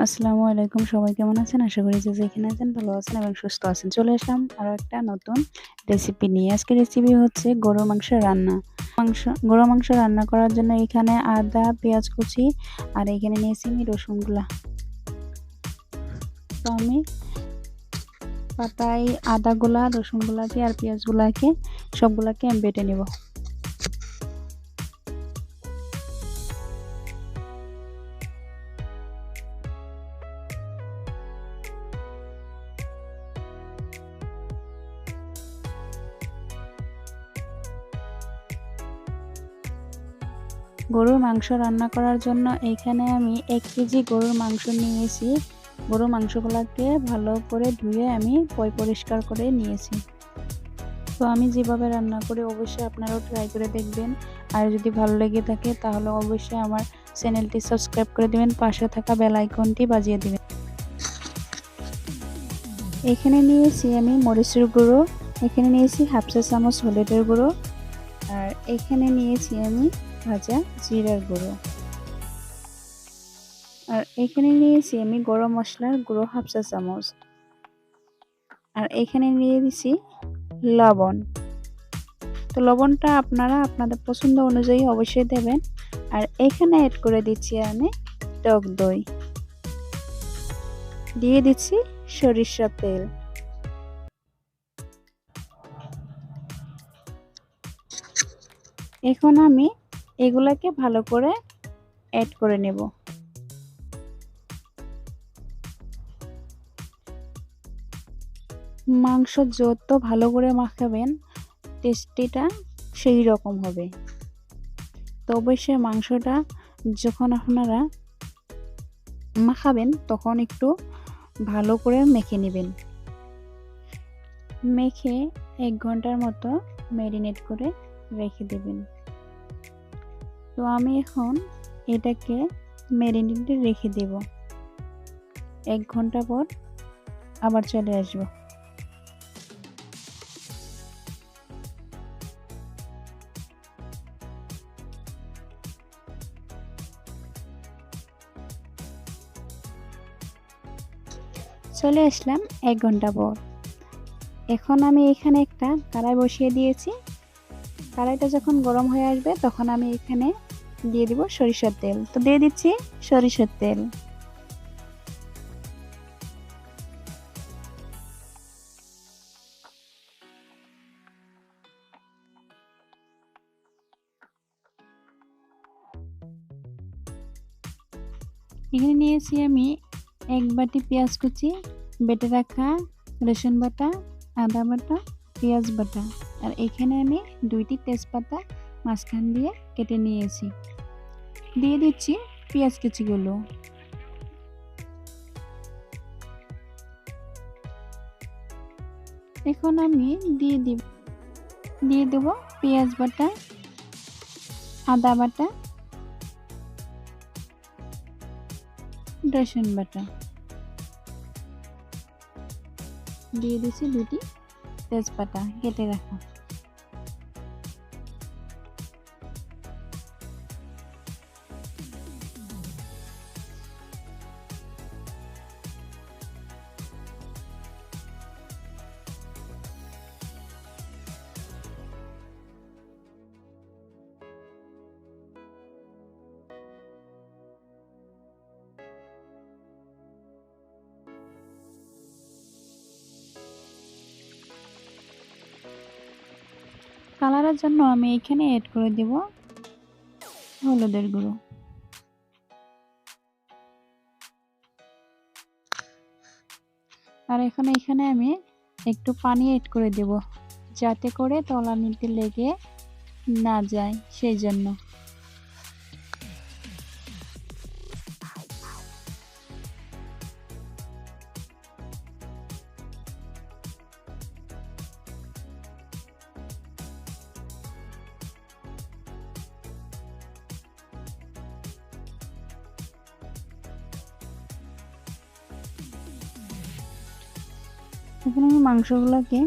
আসসালামু আলাইকুম, সবাই কেমন আছেন? আশা করি যে যেখানে আছেন ভালো আছেন এবং সুস্থ আছেন। চলে আসলাম আরো একটা নতুন রেসিপি নিয়ে। আজকের রেসিপি হচ্ছে গরুর মাংস রান্না। গরুর মাংস রান্না করার জন্য এখানে আদা, পেঁয়াজ কুচি আর এখানে নিয়েছি আমি রসুনগুলা। তো আমি পাতায় আদাগুলা, রসুনগুলাকে আর পেঁয়াজগুলাকে সবগুলাকে আমি বেটে নেব। গরুর মাংস রান্না করার জন্য এখানে আমি 1 কেজি গরুর মাংস নিয়েছি। গরুর মাংসগুলোকে ভালো করে ধুয়ে আমি পরিষ্কার করে নিয়েছি। তো আমি যেভাবে রান্না করি অবশ্যই আপনারাও ট্রাই করে দেখবেন। আর যদি ভালো লেগে থাকে তাহলে অবশ্যই আমার চ্যানেলটি সাবস্ক্রাইব করে দিবেন, পাশে থাকা বেল আইকনটি বাজিয়ে দিবেন। এখানে নিয়েছি আমি মরিচের গুঁড়ো, এখানে নিয়েছি হাফ চা চামচ হলুদের গুঁড়ো, আর এখানে নিয়েছি আমি ভাজা জিরার গুঁড়ো, আর এখানে নিয়েছি আমি গরম মশলার গুঁড়ো হাফ চা চামচ, আর এখানে নিয়ে দিছি লবণ। তো লবণটা আপনারা আপনাদের পছন্দ অনুযায়ী অবশ্যই দেবেন। আর এখানে অ্যাড করে দিচ্ছি আমি টক দই, দিয়ে দিচ্ছি সরিষার তেল। এখন আমি এগুলাকে ভালো করে অ্যাড করে নেব। মাংস যত ভালো করে মাখাবেন টেস্টিটা সেই রকম হবে। তো অবশ্যই মাংসটা যখন আপনারা মাখাবেন তখন একটু ভালো করে মেখে নেবেন। মেখে 1 ঘন্টার মতো ম্যারিনেট করে রেখে দেবেন। তো আমি এখন এটাকে ম্যারিনেটে রেখে দেব। 1 ঘন্টা পর আবার চলে আসব। চলে আসলাম 1 ঘন্টা পর। এখন আমি এখানে একটা কড়াই বসিয়ে দিয়েছি। কড়াইটা যখন গরম হয়ে আসবে তখন আমি এখানে দিয়ে দিব সরিষার তেল। তো দিয়ে দিচ্ছি সরিষার তেল। এখানে নিয়েছি আমি 1 বাটি পেঁয়াজ কুচি, বেটে রাখা রসুন বাটা, আদা বাটা, পেঁয়াজ বাটা, আর এখানে আমি 2টি তেজপাতা মাঝখান দিয়ে কেটে নিয়েছি। দিয়ে দিচ্ছি পেঁয়াজ কুচিগুলো। এখন আমি দিয়ে দেব পেঁয়াজ বাটা, আদা বাটা, রসুন বাটা, দিয়ে দিচ্ছি 2টি তেজপাতা কেটে রাখা। কালারের জন্য আমি এখানে অ্যাড করে দেব হলুদের গুঁড়ো। আর এখানে আমি একটু পানি অ্যাড করে দেব, যাতে করে তলানিতে লেগে না যায় সেই জন্য। এখন আমি মাংসগুলোকে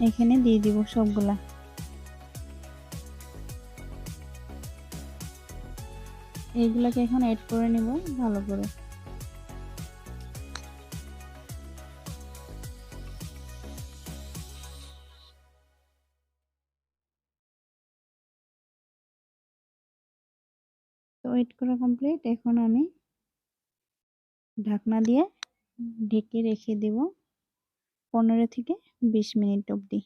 এখানে দিয়ে দিব সবগুলা। এইগুলাকে এখন অ্যাড করে নেব ভালো করে। ওয়েট করা কমপ্লিট। এখন আমি ঢাকনা দিয়ে ঢেকে রেখে দেব 15 থেকে 20 মিনিট অবধি।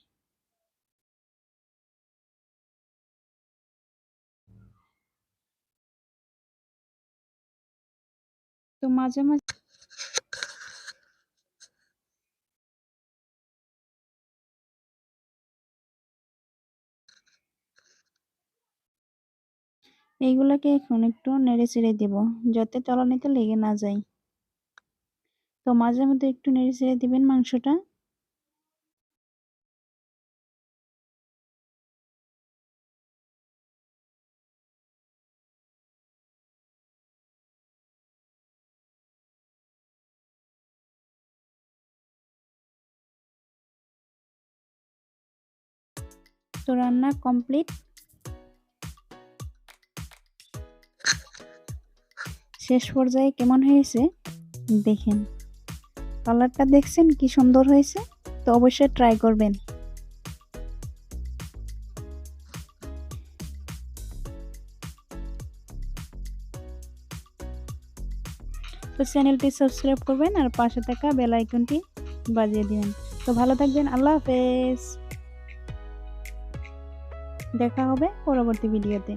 তো মাঝে মাঝে এইগুলাকে এখন একটু নেড়ে চেড়ে দেব যাতে তলানিতে লেগে না যায়। তো মাঝে মধ্যে একটু নেড়ে চেড়ে দিবেন মাংসটা। তো রান্না কমপ্লিট। শেষ পর্যায়ে কেমন হয়েছে দেখেন, কালারটা দেখছেন কি সুন্দর হয়েছে। তো অবশ্যই ট্রাই করবেন। তো চ্যানেলটি সাবস্ক্রাইব করবেন আর পাশে থাকা বেল আইকনটি বাজিয়ে দিবেন। তো ভালো থাকবেন, আল্লাহ হাফেজ। দেখা হবে পরবর্তী ভিডিওতে।